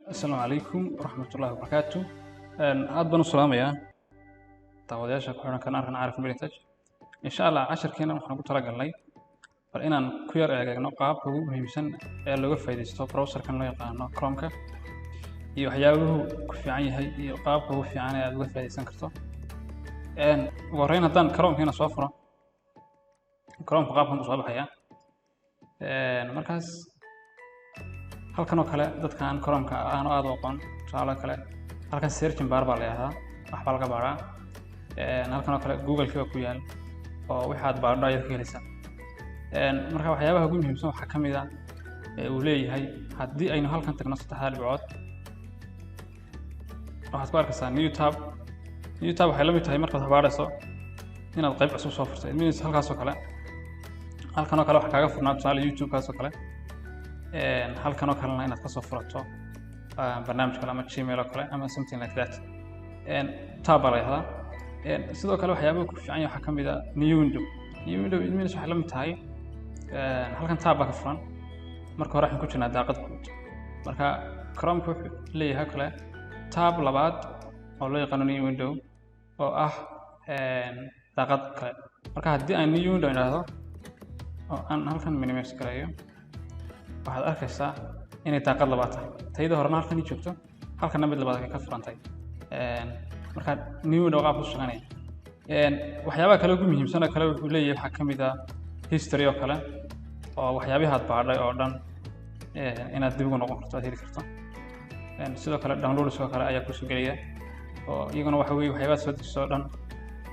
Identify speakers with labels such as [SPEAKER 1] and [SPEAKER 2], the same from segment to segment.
[SPEAKER 1] السلام عليكم ورحمة الله وبركاته. aad baan u salaamayaa daawadayaasha ku xiran kanaalkan Caarif Military. Insha Allah casharkeena waxaan ugu talagalnay bal inaan ku yar eegno qaabka ugu muhiimsan ee looga faa'iideysto browserkan loo yaqaano Chrome-ka iyo waxyaabuhu ku fiican yahay iyo qaabka ugu fiican ee aad uga faa'iideysan karto. ugu horreyn haddaan Chrome-keena soo furo, Chrome-ka qaabkan buu soo baxayaa. Markaas halkan oo kale dadka aan Chrome-ka aan aad u aqoon tusaale kale halkan search bar baa la yiraahdaa wax baa laga baaraa. halkan oo kale Google-ka ku yaal oo waxaad baadho ayaad ka helaysaa. marka waxyaabaha ugu muhiimsan waxaa ka mid ah uu leeyahay haddii aynu halkan tagno saddexda dhibcood waxaad ku arkaysaa new tab. new tab waxay la mid tahay markaad baadhayso inaad qayb cusub soo furtay. means halkaas oo kale halkan oo kale waxa kaaga furnaa tusaale YouTube kaas oo kale halkan oo kalena inaad ka soo furato barnaamij kale ama Gmail oo kale ama something like that. tab baa la yiraahdaa. sidoo kale waxyaabaha ku fiican waxa ka mid ah new window. new window it means waxay la mid tahay halkan tab baa ka furan marka hore waxaan ku jirnaa daaqad guud. marka Chrome wuxuu leeyahay kale tab labaad oo loo yaqaan new window oo ah daaqad kale. marka haddii aan new window iraahdo oo aan halkan minimize gareeyo waxaad arkaysaa inay daaqad labaad tahay. tayada horena halkan joogto halkan mid labaad ka furantay. marka new window qaab u shaqeynaya. waxyaabaha kale ugu muhiimsan oo kale wuxuu leeyahay waxa ka mid ah history oo kale oo waxyaabaha aad baadhay oo dhan inaad dib ugu noqon karto aad heli karto. sidoo kale downloads oo kale ayaa ku soo gelaya oo iyaguna waxa weeye waxyaabaha soo dejiso dhan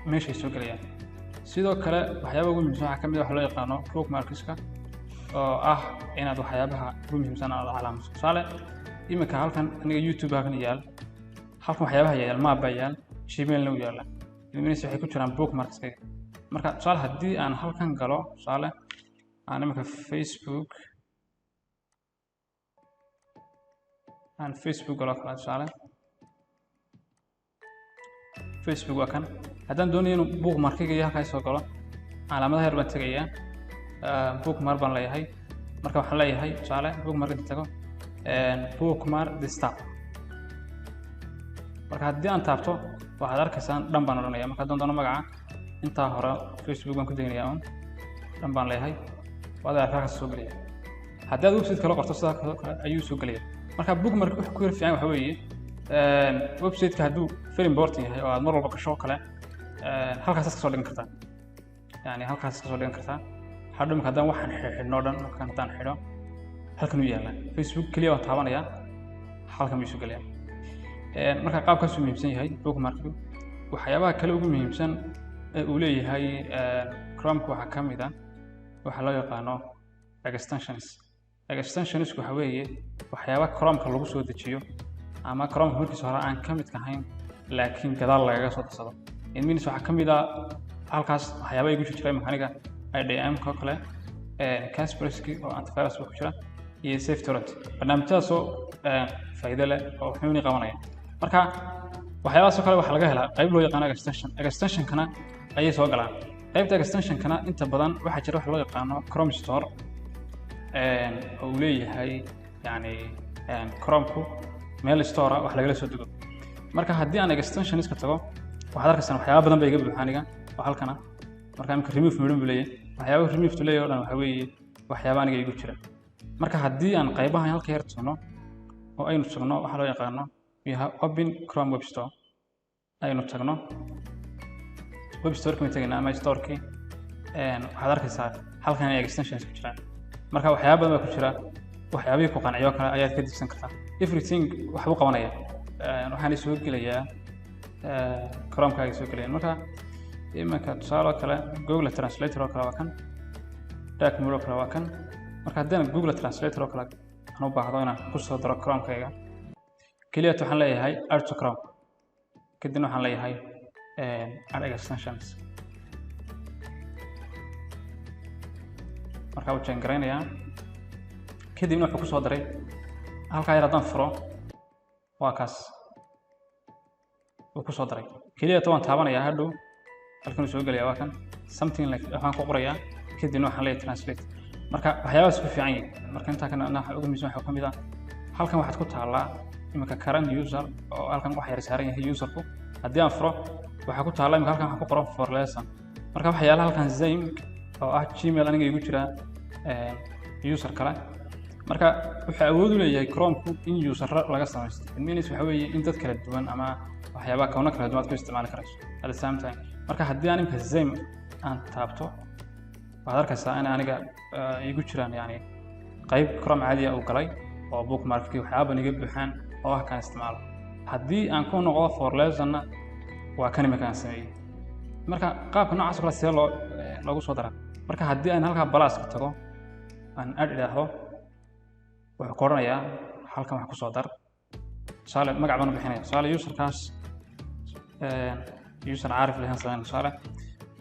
[SPEAKER 1] meesha ay soo gelayaan. sidoo kale waxyaabaha ugu muhiimsan waxa ka mid ah wax loo yaqaano bookmarks-ka oo ah inaad waxyaabaha ugu muhiimsan aad calaamadso. tusaale iminka halkan aniga YouTube halkan yaal halkan waxyaabaha yaal map baa yaal Gmail-na u yaala. means waxay ku jiraan bookmarks-ka. marka tusaale haddii aan halkan galo tusaale aan iminka Facebook galo kala tusaale Facebook waa kan haddaan doonayo inuu bookmark-kayga iyo halkaas soo galo calaamadaha yar baan tagayaa bookmark baan leeyahay. marka waxaan leeyahay tusaale bookmark inta tago bookmark this tab. marka haddii aan taabto waxaad arkaysaa dhan baan odhanayaa. marka haddaan doono magaca intaa hore Facebook baan ku degnayaa un dhan baan leeyahay waad halkaas soo gelaya. haddii aad website kale qorto sidaa kale ayuu soo gelaya. marka bookmark wuxuu ku fiican waxa weeye website-ka hadduu very important yahay oo aad mar walba gasho kale halkaas ka soo dhigan kartaa. yani halkaas ka soo dhigan kartaa. hadhow marka haddaan waxaan xidhno dhan markaan haddaan xidho halkan uu yaala Facebook kaliya waan taabanaya halkan buu soo gelaya. marka qaabkaas uu muhiimsan yahay bookmark-ku. waxyaabaha kale ugu muhiimsan ee uu leeyahay Chrome-ka waxa ka mid ah waxa loo yaqaano extensions. extensions-ku waxa weeye waxyaabaha Chrome-ka lagu soo dejiyo ama Chrome-ka markiisa hore aan ka mid ahayn laakiin gadaal lagaga soo darsado. it means waxa ka mid ah halkaas waxyaabaha igu jira mechaniga IDM-ka kale Kaspersky oo antivirus ku jira iyo SafeTorrent. barnaamijyadaas oo faa'iido leh oo wuxuu qabanaya. marka waxyaabahaas kale waxa laga helaa qayb loo yaqaan extension-kana ayay soo galaan. qaybta extension-kana inta badan waxa jira wax loo yaqaano Chrome Store oo uu leeyahay yani Chrome-ku meel store wax lagala soo dego. marka haddii aan extension iska tago waxaad arkaysaa waxyaabo badan bay iga buuxaaniga oo halkana marka imka remove midhan buu leeyahay. waxyaabaha remove leeyahay oo dhan waxa weeye waxyaabo aniga igu jira. marka haddii aan qaybahan halka yar tagno oo aynu tagno waxa loo yaqaano open Chrome web store aynu tagno web store-ka tagayna ama store-ki waxaad arkaysaa halkan ay extensions ku jiraan. marka waxyaabo badan baa ku jira waxyaabihii ku qanciyo kale ayaad ka degsan kartaa. everything wax uu qabanaya waxaan soo gelayaa Chrome-ka ay soo gelayaan. marka imanka tusaale kale Google Translator oo kale waa kan dark mode oo kale waa kan. marka haddii Google Translator oo kale aan u baahdo inaan ku soo daro Chrome-kayga kaliya waxaan leeyahay add to Chrome kadibna waxaan leeyahay add extensions. marka uu change gareynayaa kadibna wuxuu ku soo daray halka yar haddaan furo waa kaas uu ku soo daray. kaliya waan taabanayaa hadhow halkan soo gelaya waa kan something like waxaan ku qorayaa kadibna waxaan leeyahay translate. marka waxyaabahaas ku fiican yihiin. marka inta kana waxa ugu muhiimsan waxa ka mid ah halkan waxaad ku taalaa imika current user oo halkan wax yar saaran yahay userku haddii aan furo waxa ku taala imika halkan waxa ku qoran for lesson marka waxyaalaha halkan zayn oo ah gmail aniga igu jira user kale marka waxa awood u leeyahay Chrome-ku in user laga samaysto means waxa weeye in dad kala duwan ama waxyaabaha kawna kala duwan ku isticmaali karayso at the same time marka haddii aan imika zayn aan taabto waxaad arkaysaa in aniga igu jiraan yani qayb Chrome caadi ah oo galay oo bookmark-kii waxyaabo niga buuxaan oo ah kan isticmaalo haddii aan ku noqdo for lesson waa kan imika aan sameeyay marka qaabka noocaas oo kale loogu soo daraa marka haddii aan halka plus ka tago aan add ilaahdo wuxuu qoranayaa halkan wax ku soo dar tusaale magac baan u bixinaya tusaale userkaas user caarif lahayn sameyn tusaale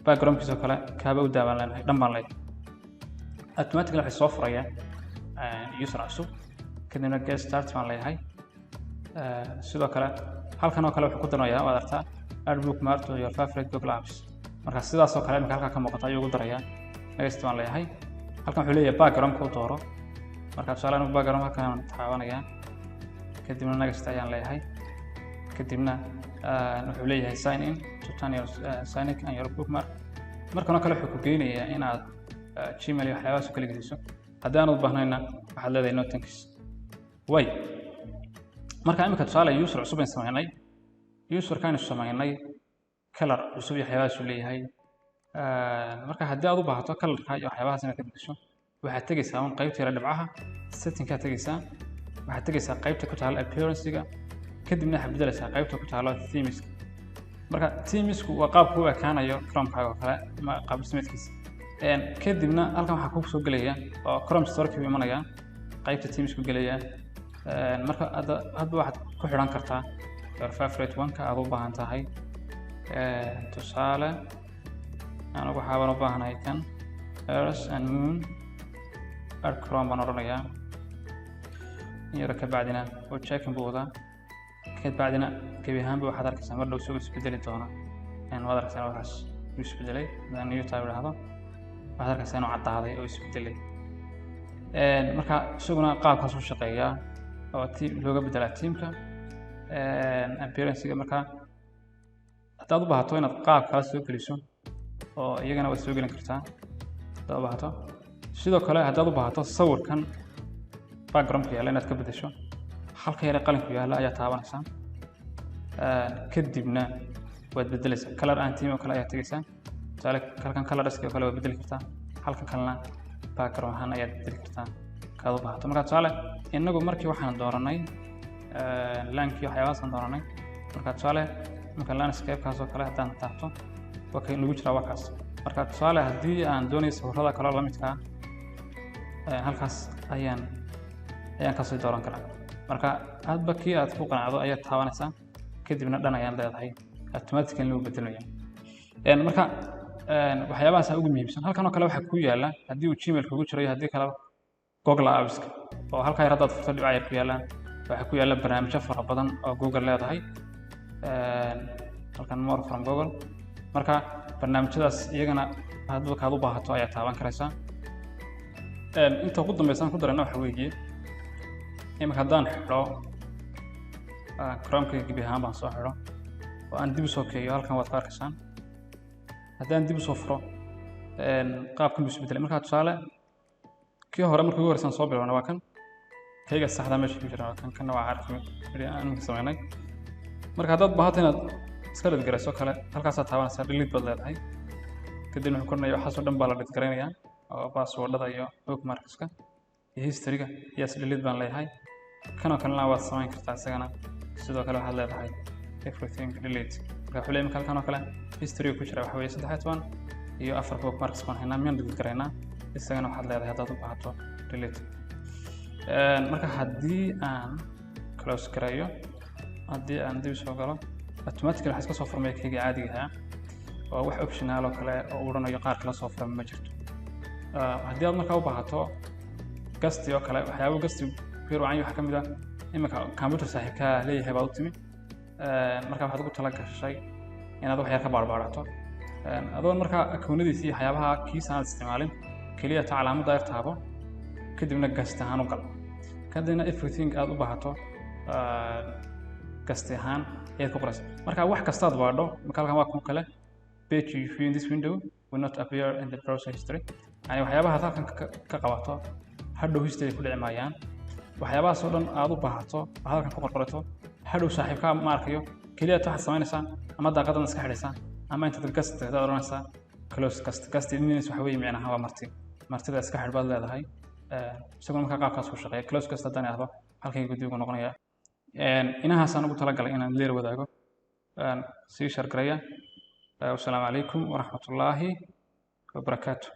[SPEAKER 1] background-kiisa kale kaaba u daawan leenahay dhan baan leeyahay automatically waxay soo furayaan user cusub kadibna get start baan leeyahay sidoo kale halkan oo kale wuxuu ku darayaa waad aragtaa add bookmark to your favorite Google apps marka sidaas oo kale halka ka muuqata ayuu ugu darayaa next baan leeyahay halkan wuxuu leeyahay background ku dooro marka tusaale anu background halkan taabanaya kadibna next ayaan leeyahay kadibna wuxuu leeyahay sign in to turn your sign in and your bookmark markan oo kale wuxuu ku geynayaa inaad Gmail iyo waxyaabahaas kala geliso haddii aan u baahnayna waxaad leedahay no thanks way marka imika tusaale user cusub aan sameynay user kan sameynay color cusub iyo waxyaabahaas uu leeyahay marka haddii aad u baahato colorka iyo waxyaabahaas inaad ka bedesho waxaad tagaysaa qaybta yara dhibcaha setting-ka tagaysaa waxaad tagaysaa qaybta ku taala appearance-ga kadibna waxaad bedelaysaa qaybta ku taala themes marka themes-ku waa qaabku u ekaanayo Chrome-kaaga oo kale ama qaab dhismeedkiisa kadibna halkan waxaa ku soo gelaya oo Chrome Store-ka imanaya qaybta themes-ku gelaya marka hadba waxaad ku xiran kartaa your favorite one-ka aad u baahan tahay tusaale anigu waxaan u baahanahay kan Earth and Moon add Chrome baan oranayaa yara ka bacdina oo check buuda ka bacdina gebi ahaanba waxaad arkaysaa mar dhow soo isbedeli doona waad arkaysaa waxaas isbedelay hadaan new tab idhaahdo waxaad arkaysaa inuu caddaaday oo isbedelay marka isaguna qaabkaas u shaqeeyaa oo looga bedelaa teamka appearance-ga marka haddaad u baahato inaad qaab kala soo geliso oo iyagana waad soo gelin kartaa haddaad u baahato sidoo kale haddaad u baahato sawirkan background-ka yaalla inaad ka bedesho halka yare qalinka yaalla ayaa taabanaysaa kadibna waad bedelaysaa color and theme oo kale ayaa tegaysaa tusaale halkan color-iska oo kale waad bedeli kartaa halkan kalena background ahaan ayaad bedeli kartaa kaad u baahato marka tusaale inagu markii waxaan dooranay lankii waxyaabahaasaan dooranay marka tusaale marka landscape-kaas oo kale haddaan taabto waa kay nagu jiraa waa kaas marka tusaale haddii aan doonayo sawirrada kale la midka halkaas ayaan kasii dooran karaa marka hadba kii aad ku qanacdo ayaad taabanaysaa kadibna dhan ayaan leedahay automatically lagu bedelaya marka waxyaabahaas ugu muhiimsan halkan oo kale waxa ku yaala haddii uu Gmail kugu jiro iyo haddii kale Google Apps-ka oo halka yar haddaad furto dhibco yar ku yaalaan waxa ku yaala barnaamijyo fara badan oo Google leedahay halkan more from Google marka barnaamijyadaas iyagana hadba kaad u baahato ayaa taaban karaysaa inta ugu dambaysan ku darayna waxa weeye imika haddaan xidho Chrome-ka gebi ahaan baan soo xidho oo aan dib u soo keeyo halkan waad ka arkaysaan haddaan dib u soo furo qaabkan buu isbedelay marka tusaale kii hore markii ugu horeysan soo bilowna waa kan kayga saxda meesha ku jira kan kana waa carfi aan sameynay marka haddaad baahato inaad iska dhigayso kale halkaas aad taabanaysaa delete baad leedahay kadibna wuxuu kornayaa waxaas oo dhan baa la dhigaynayaa oo password-ada iyo bookmarks-ka iyo history-ga iyo delete baan leeyahay kanoo kalena waad samayn kartaa isagana sidoo kale waxaad leedahay everything delete marka wuxuu leeyahay halkan oo kale history-ga ku jira waxa weeye 13 iyo 4 bookmarks baan haynaa miyaan delete garaynaa isagana waxaad leedahay haddaad u baahato delete marka haddii aan close gareeyo haddii aan dib soo galo automatically waxa iska soo furmaya kayga caadiga ah oo wax optional oo kale oo u oranayo qaar kala soo furma ma jirto haddii aad markaa u baahato gasti oo kale waxyaabo gasti fiican waxa kamid ah imika computer saaxiibka leeyahay baad u timi marka waxaad ugu tala gashay inaad wax yar ka baarbaarato adoon markaa akoonadiisii waxyaabaha kiisa aan isticmaalin kaliya ta calaamadda ay taabo kadibna gasti ahaan u gal kadibna everything aad u baahato gasti ahaan ayaad ku qoraysaa marka wax kastaad baadho marka halkan waa kale page you view in this window will not appear in the browser history yani waxyaabaha halkan ka qabato hadhow history ku dhici maayaan waxyaabahaas oo dhan aad u baahato halkan ku qorqorato hadhow saaxiibka ma arkayo kaliya waxaad samaynaysaa ama daaqadan iska xidhaysaa ama intaad gasteeda oranaysaa close gasti means waxa weeye macnaha waa martida iska xidh baad leedahay isagoo marka qaabkaas ku shaqeeya close gast haddaan idhaahdo halkay guddigu noqonaya inahaasaan ugu talagalay inaan leer wadaago sii shargaraya wasalaamu calaykum waraxmatullaahi wabarakaatu